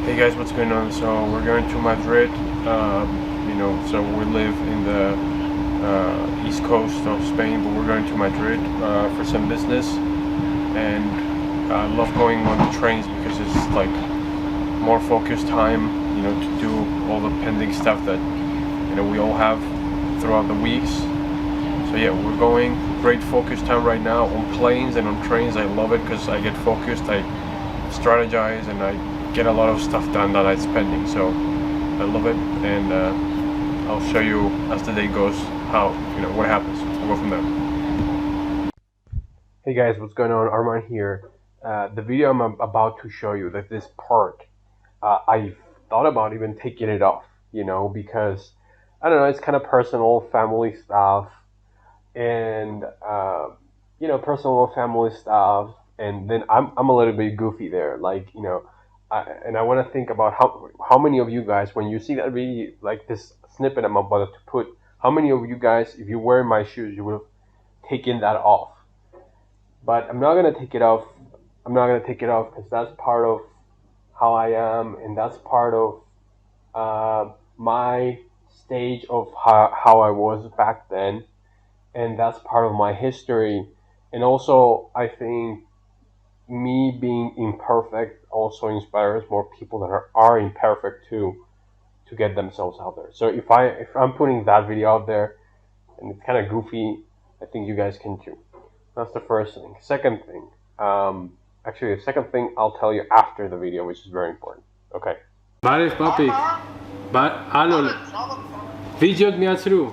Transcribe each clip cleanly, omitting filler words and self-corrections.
Hey guys, what's going on? So we're going to Madrid. So we live in the east coast of Spain, but we're going to Madrid for some business. And I love going on the trains because it's like more focused time, to do all the pending stuff that we all have throughout the weeks. So yeah, we're going great focus time right now on planes and on trains. I love it because I get focused, I strategize, and I get a lot of stuff done that I'm spending. So I love it, and I'll show you as the day goes how what happens. We'll go from there. Hey guys, what's going on? Arman here. The video I'm about to show you, that this part, I thought about even taking it off, because I don't know, it's kind of personal, family stuff, and personal family stuff, and then I'm a little bit goofy there, like and I want to think about how many of you guys, when you see that video, like this snippet I'm about to put, how many of you guys, if you were in my shoes, you would have taken that off. But I'm not gonna take it off. I'm not gonna take it off because that's part of how I am, and that's part of my stage of how I was back then, and that's part of my history. And also, I think me being imperfect also inspires more people that are imperfect too, to get themselves out there. So if I'm putting that video out there and it's kind of goofy, I think you guys can too. That's the first thing. Second thing, actually the second thing I'll tell you after the video, which is very important. Okay. Բարև պապիկ, ալո, վիդեոդ միացրու,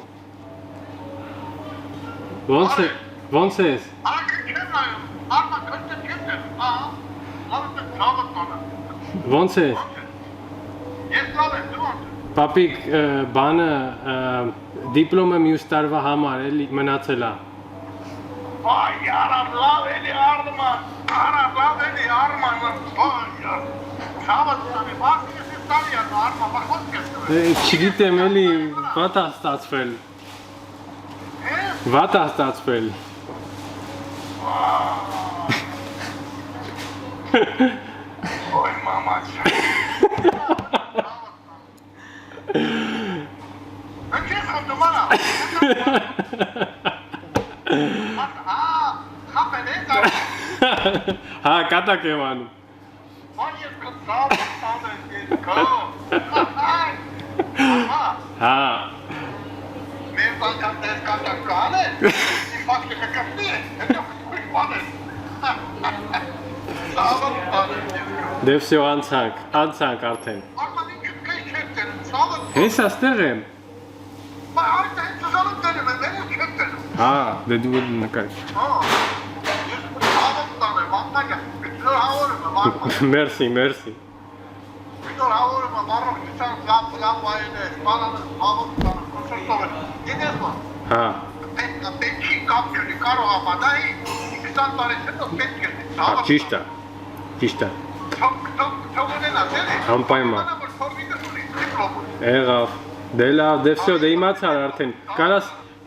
ոնց ես, ոնց ես, պապիկ, բանը, դիպլոմը մյուս տարվա համար էլի մնացել է, Vay yaram lav eli Arman, vay Çabuk tabi, bak siz tanıyan Arman, bak hoş geldin. չգիտեմ էլի, վատ է ստացվել, վատ է ստացվել, Oy mamaç. Ben kim kıldım bana? հա, կատակ եմ անում, Vay kızım, հա, Mevdan kaptes katak kane, ifak kapte, это хуйваны. դև սյո անցանք արդեն, Arman küçük çektin, sağlık. հես աստեղ եմ, Bak artık hiç sağlık deneme, beni çektin. հա, դե դու նկար, Sağlık tanı, valla gel. Bütün havurma, bakma. մերսի, Bütün havurma, barok, çiçek, laf vayını, balanı, havur tanı, kusur soğuk. Gidiyoruz mu? հա, Peki kapçını, karo havadayı, 2 saat tanesi de pek girdi. հա, ճիշտ է, Çok önemli, seni. Անպայման, Bana bu sormayı da sorayım, diplomu. եղավ, դե լավ, դե վսյո, դե իմացար արդեն,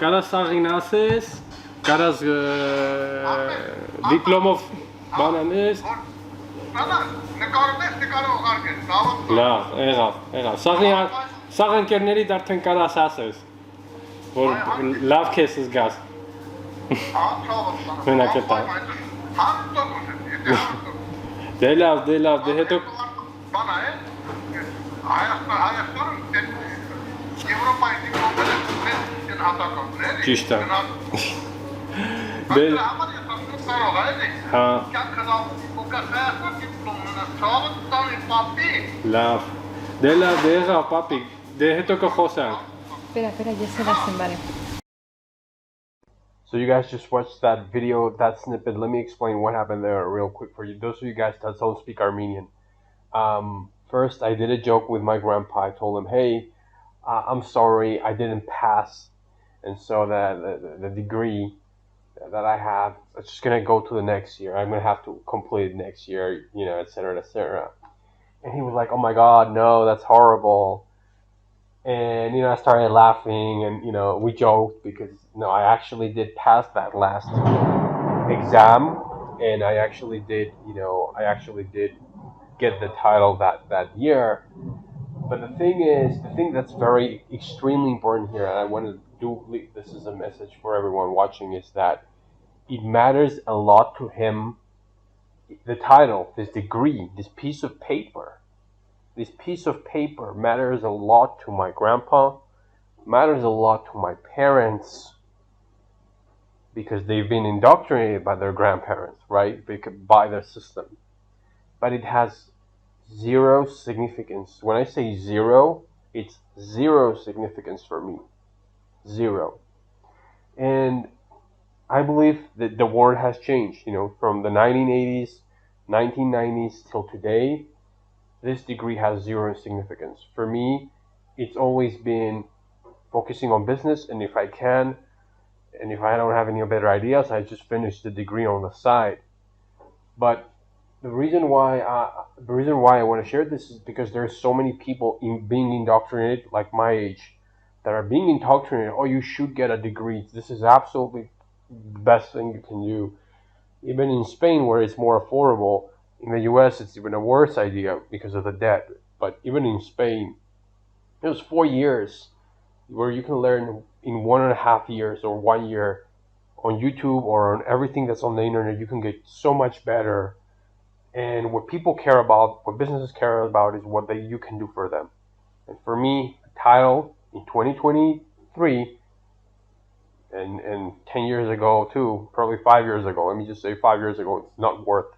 կարաս սաղին ասես, կարաս դիպլոմով բան անես, Ana, ne kardeş, ne karo kardeş, sağlık. լավ, եղավ, սաղ ընկերներիդ արդեն կարաս ասես, որ լավ քեզ զգաս, Մենակ է տա։ դե լավ, դե հետո, Bana ayaklarım sen Avrupa'yı diplomları sen hata kabul ճիշտ է, Ben դե, ama yasasını sarılaydı. հա, Gel kazan bu kadar diplomunu sağlık tanı papi. լավ, դե եղավ, պապիկ, դե հետո կխոսանք, Espera, ya se la sembré. So you guys just watched that video, that snippet. Let me explain what happened there real quick for you. Those of you guys that don't speak Armenian. First, I did a joke with my grandpa. I told him, hey, I'm sorry, I didn't pass. And so the degree that I have, it's just going to go to the next year. I'm going to have to complete it next year, et cetera, et cetera. And he was like, oh my God, no, that's horrible. And, I started laughing, and, we joked because, I actually did pass that last exam, and I actually did get the title that year. But the thing that's very extremely important here, and I want to do this is a message for everyone watching, is that it matters a lot to him. The title, this degree, this piece of paper matters a lot to my grandpa, matters a lot to my parents, because they've been indoctrinated by their grandparents, right? By their system. But it has zero significance. When I say zero, it's zero significance for me. Zero. And I believe that the world has changed, from the 1980s, 1990s till today. This degree has zero significance. For me, it's always been focusing on business, and if I can, and if I don't have any better ideas, I just finish the degree on the side. But the reason why I want to share this is because there's so many people being indoctrinated, like my age, that are being indoctrinated. Oh, you should get a degree. This is absolutely the best thing you can do. Even in Spain, where it's more affordable. In the US, it's even a worse idea because of the debt. But even in Spain, it was 4 years where you can learn in 1.5 years or 1 year on YouTube or on everything that's on the internet. You can get so much better. And what people care about, what businesses care about, is what you can do for them. And for me, a title in 2023, and 10 years ago too, probably 5 years ago, let me just say 5 years ago, it's not worth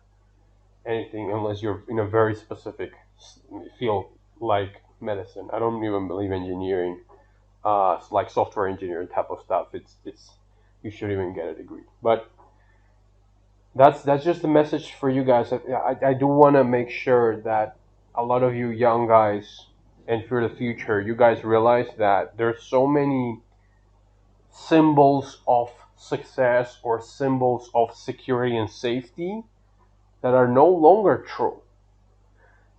anything unless you're in a very specific field like medicine. I don't even believe engineering, like software engineering type of stuff. It's you should even get a degree. But that's just the message for you guys. I do want to make sure that a lot of you young guys, and for the future, you guys realize that there's so many symbols of success or symbols of security and safety that are no longer true.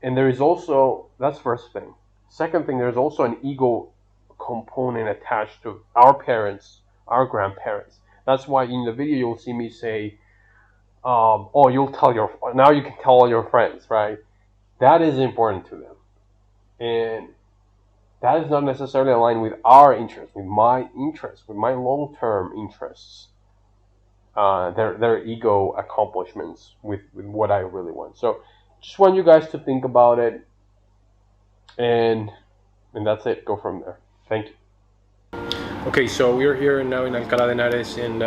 And there is also, that's first thing. Second thing, there's also an ego component attached to our parents, our grandparents. That's why in the video you'll see me say, now you can tell all your friends, right? That is important to them. And that is not necessarily aligned with our interests, with my long-term interests. Their ego accomplishments with what I really want. So just want you guys to think about it, and that's it. Go from there. Thank you. Okay, so we're here now in Alcalá de Henares, and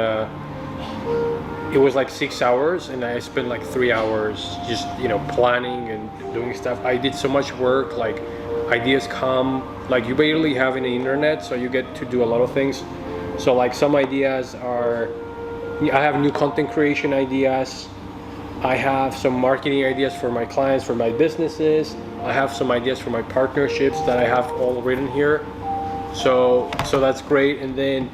it was like 6 hours, and I spent like 3 hours just planning and doing stuff. I did so much work, like ideas come, like you barely have any internet, so you get to do a lot of things. So like some ideas are, I have new content creation ideas, I have some marketing ideas for my clients, for my businesses, I have some ideas for my partnerships that I have all written here. So that's great. And then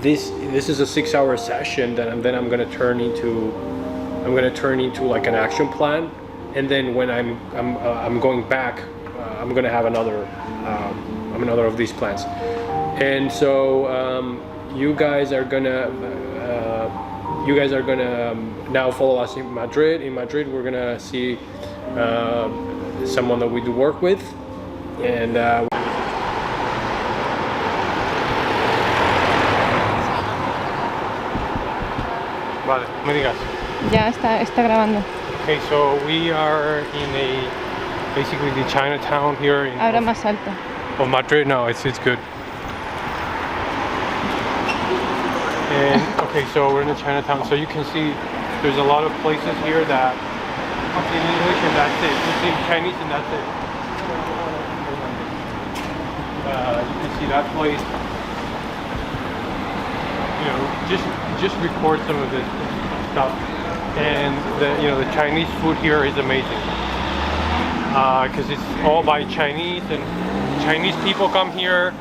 this is a 6-hour session and then I'm gonna turn into like an action plan. And then when I'm going back, I'm gonna have another of these plans. And so you guys are gonna now follow us in Madrid. In Madrid, we're gonna see someone that we do work with, and vale, me digas. Ya está grabando. Okay, so we are in basically the Chinatown here in Ahora más alto. of Madrid. No, it's good. And okay, so we're in the Chinatown, so you can see there's a lot of places here that speak in English, and that's it. You see Chinese, and that's it. You can see that place. Just record some of this stuff. And the Chinese food here is amazing because it's all by Chinese, and Chinese people come here,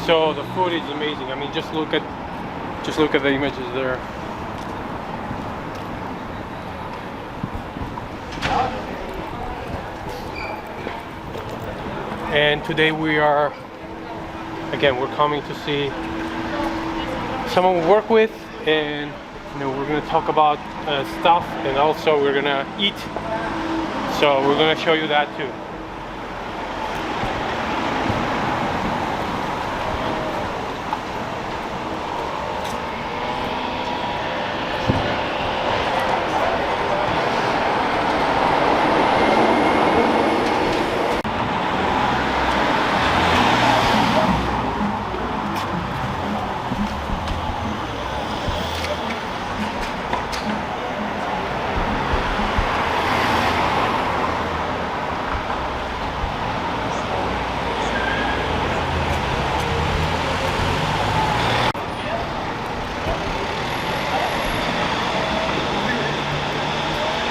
so the food is amazing. I mean, just look at the images there. And today we're coming to see someone we work with, and we're going to talk about stuff, and also we're going to eat So we're gonna show you that too.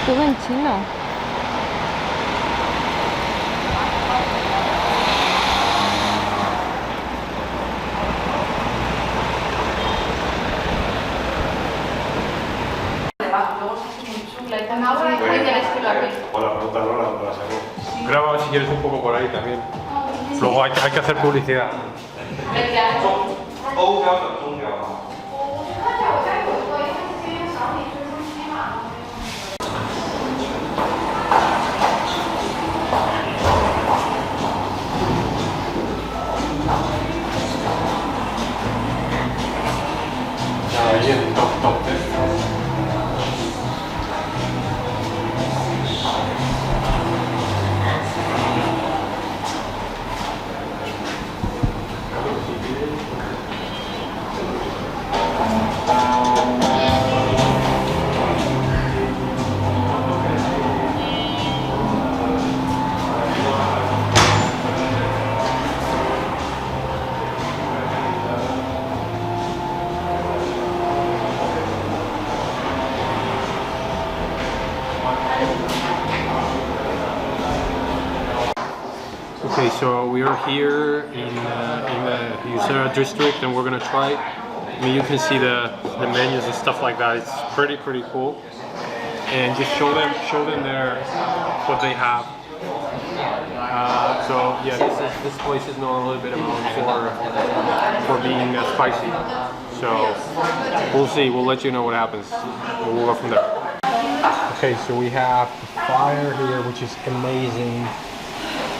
Todo en chino. Graba si quieres un poco por ahí también. Luego hay que hacer publicidad. Ahí en el top. Okay, so we are here in the Usera district, and we're gonna try. I mean, you can see the menus and stuff like that. It's pretty cool. And just show them their what they have. So yeah, this place is known a little bit for being spicy. So we'll see. We'll let you know what happens. We'll go from there. Okay, so we have the fire here, which is amazing.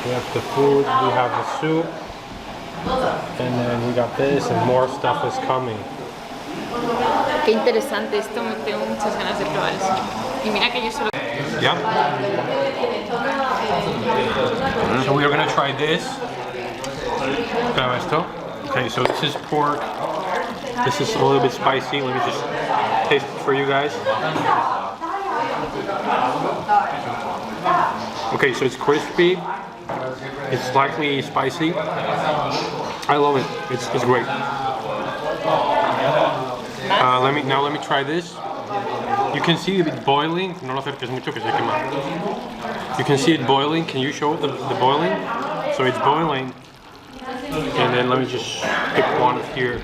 We have the food, we have the soup, and then we got this, and more stuff is coming. Qué interesante esto, me tengo muchas ganas de probar eso. Y mira que yo solo... Yeah. So we are gonna try this. Graba esto. Okay, so this is pork. This is a little bit spicy. Let me just taste it for you guys. Okay, so it's crispy. It's slightly spicy. I love it. It's great. Let me try this. You can see it boiling. No lo acerques mucho que se quema. You can see it boiling. Can you show the boiling? So it's boiling. And then let me just pick one here.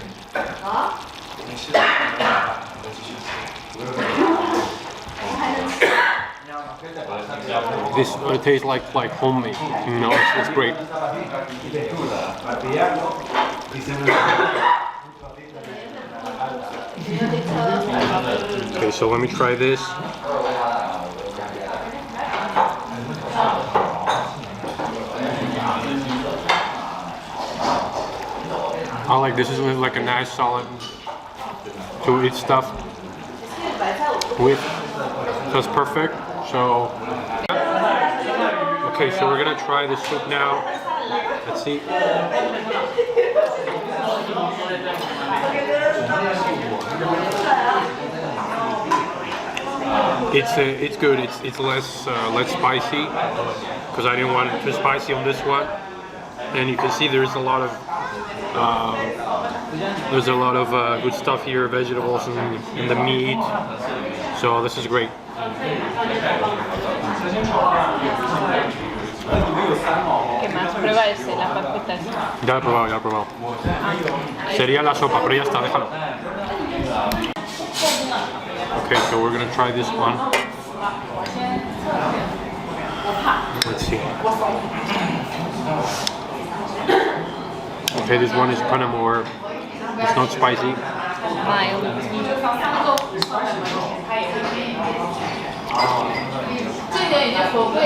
This tastes like homemade. No, it's great. Okay, so let me try this. I like this. Is like a nice solid to eat stuff with. That's perfect. So, okay, so we're gonna try the soup now. Let's see. It's good. It's less spicy because I didn't want it too spicy on this one. And you can see there's a lot of good stuff here, vegetables and the meat. So this is great. ¿Qué más? Prueba ese, la papita esta. Ya lo he probado. Sería la sopa, pero ya está, déjalo. Okay, so we're gonna try this one. Let's see. Okay, this one is kind of more. It's not spicy. Mild.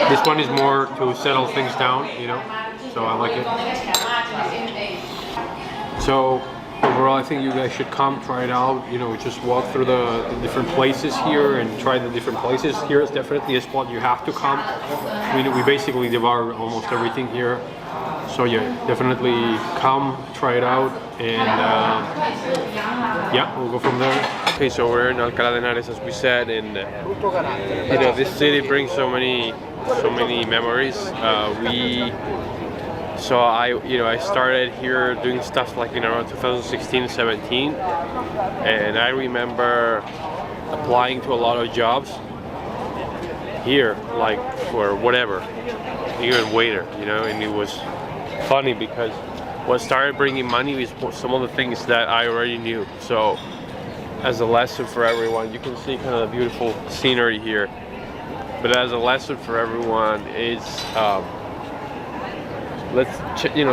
This one is more to settle things down, you know, so I like it. So overall, I think you guys should come, try it out, you know, just walk through the different places here and try the different places. Here is definitely a spot you have to come. We basically devour almost everything here. So yeah, definitely come, try it out, and yeah, we'll go from there. Okay, so we're in Alcalá de Henares, as we said, and you know, this city brings so many memories. I started here doing stuff like in around 2016, 17, and I remember applying to a lot of jobs here, like for whatever, even waiter, you know, and it was funny because what started bringing money is some of the things that I already knew. So as a lesson for everyone, you can see kind of the beautiful scenery here, but as a lesson for everyone is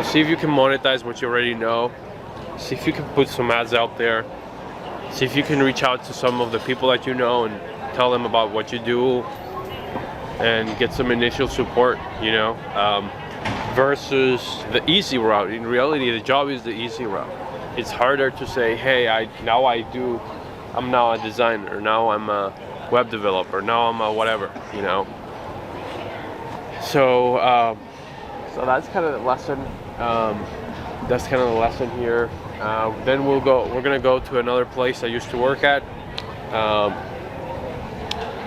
see if you can monetize what you already know, see if you can put some ads out there, see if you can reach out to some of the people that you know and tell them about what you do and get some initial support, you know, versus the easy route. In reality, the job is the easy route. It's harder to say, hey, I'm now a designer, now I'm a web developer, now I'm a whatever, you know. So that's kind of the lesson. That's kind of the lesson here. Then we're gonna go to another place I used to work at.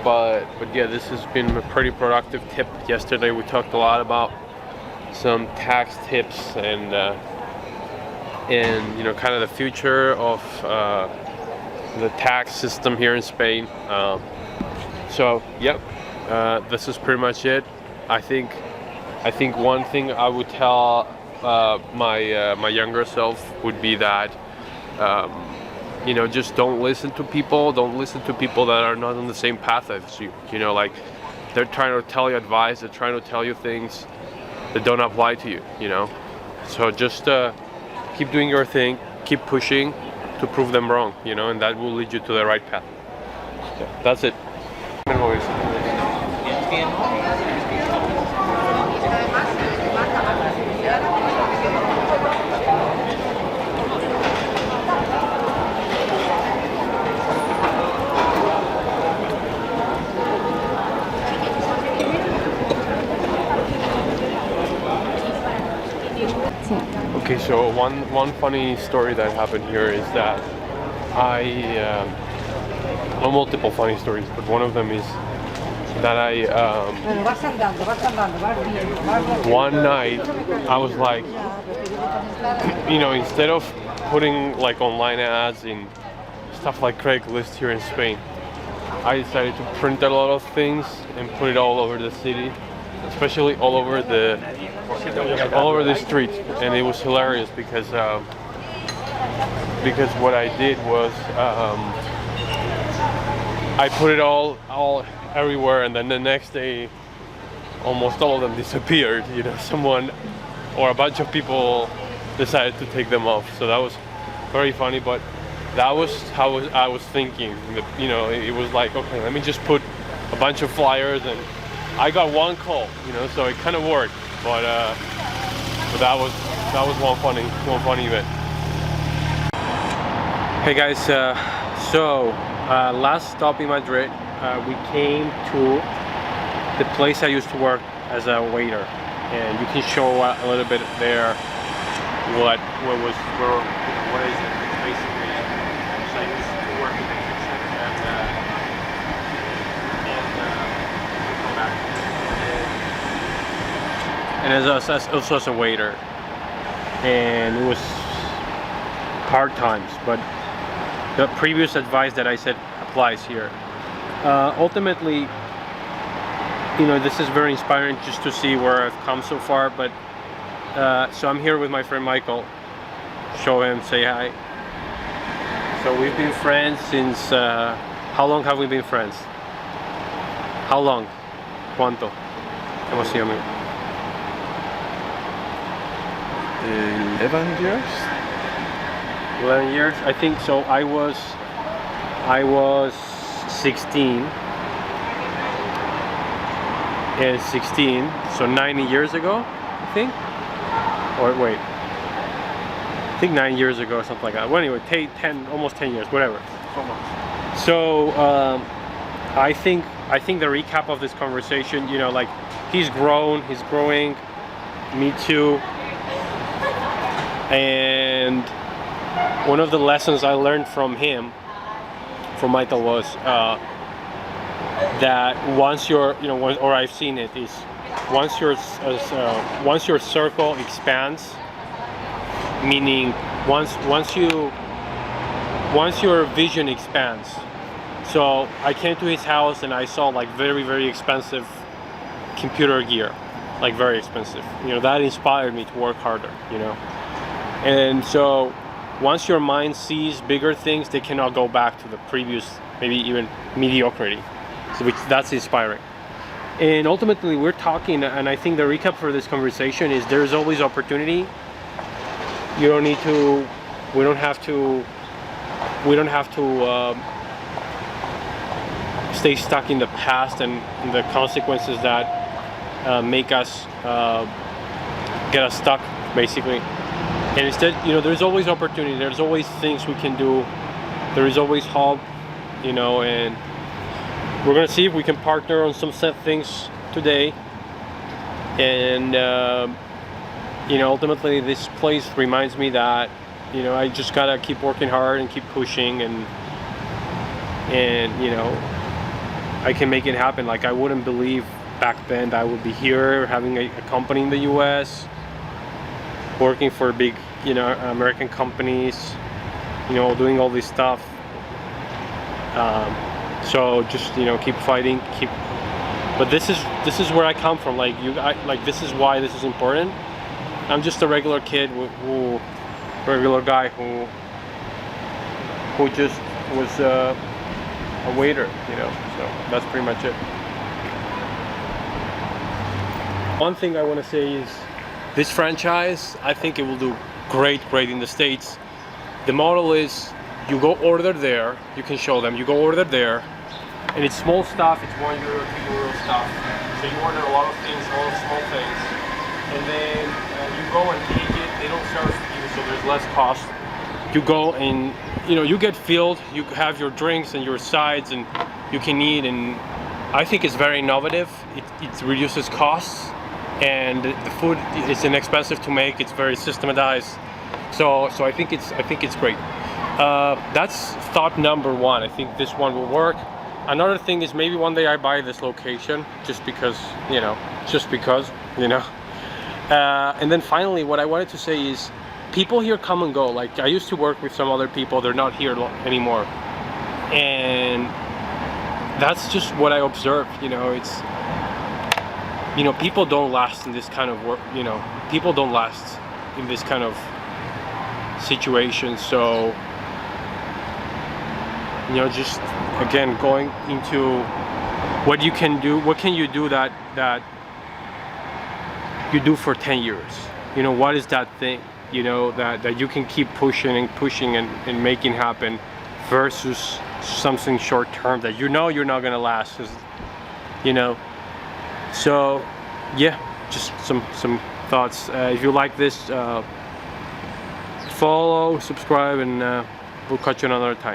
But yeah, this has been a pretty productive tip. Yesterday we talked a lot about some tax tips and you know, kind of the future of the tax system here in Spain. So yep, this is pretty much it. I think one thing I would tell my younger self would be that you know, just don't listen to people that are not on the same path as you. You know, like they're trying to tell you advice, they're trying to tell you things that don't apply to you, you know. So just keep doing your thing, keep pushing to prove them wrong, you know, and that will lead you to the right path. Yeah, that's it. Okay, so one funny story that happened here is that well, multiple funny stories, but one of them is that one night I was like, you know, instead of putting like online ads in stuff like Craigslist here in Spain, I decided to print a lot of things and put it all over the city, especially all over the street, and it was hilarious because what I did was I put it all everywhere, and then the next day almost all of them disappeared. You know, someone or a bunch of people decided to take them off, so that was very funny. But that was how I was thinking. You know, it was like, okay, let me just put a bunch of flyers, and I got one call, you know, so it kind of worked. But that was one funny event. Hey guys, so last stop in Madrid, we came to the place I used to work as a waiter, and you can show a little bit there what is it. It's basically I used to work in the kitchen and also as a waiter, and it was hard times, but the previous advice that I said applies here. Ultimately, you know, this is very inspiring just to see where I've come so far, but so I'm here with my friend Michael. Show him, say hi. So we've been friends since, how long have we been friends? How long? ¿Cuánto? ¿Cómo se llama? 11 years? 11 years, I think so. I was 16 and 16, so 90 years ago, I think. Or wait, I think 9 years ago or something like that. Well, anyway, 10, almost 10 years, whatever. So I think the recap of this conversation, you know, like he's grown, he's growing, me too. And one of the lessons I learned from him, from Michael, was that once you're, you know, or I've seen it, is once your circle expands, meaning once your vision expands. So I came to his house and I saw like very expensive computer gear, like very expensive. You know, that inspired me to work harder, you know. And so once your mind sees bigger things, they cannot go back to the previous, maybe even mediocrity. So that's inspiring. And ultimately we're talking, and I think the recap for this conversation is there's always opportunity. You don't need to, we don't have to stay stuck in the past and the consequences that make us get us stuck, basically. And instead, you know, there's always opportunity, there's always things we can do, there is always hope, you know. And we're gonna see if we can partner on some set things today. And you know, ultimately this place reminds me that, you know, I just gotta keep working hard and keep pushing, and you know, I can make it happen. Like, I wouldn't believe back then that I would be here having a company in the US, working for big, you know, American companies, you know, doing all this stuff. So just, you know, keep fighting, but this is where I come from. Like, this is why this is important. I'm just a regular kid regular guy who just was a waiter, you know. So that's pretty much it. One thing I want to say is this franchise, I think it will do great in the States. The model is you go order there, you can show them, you go order there, and it's small stuff, it's €1, €2 stuff. So you order a lot of things, a lot of small things, and then you go and take it. They don't serve you, so there's less cost. You go and, you know, you get filled, you have your drinks and your sides, and you can eat. And I think it's very innovative. It reduces costs, and the food is inexpensive to make. It's very systematized. So I think it's great. That's thought number one. I think this one will work. Another thing is maybe one day I buy this location just because, you know. And then finally, what I wanted to say is people here come and go. Like, I used to work with some other people, they're not here anymore. And that's just what I observed, you know. It's, you know, people don't last in this kind of work, you know. People don't last in this kind of situation. So, you know, just again going into what you can do, what can you do that you do for 10 years, you know. What is that thing, you know, that you can keep pushing and making happen, versus something short term that you know you're not gonna last, you know. So yeah, just some thoughts. If you like this, follow, subscribe, and we'll catch you another time.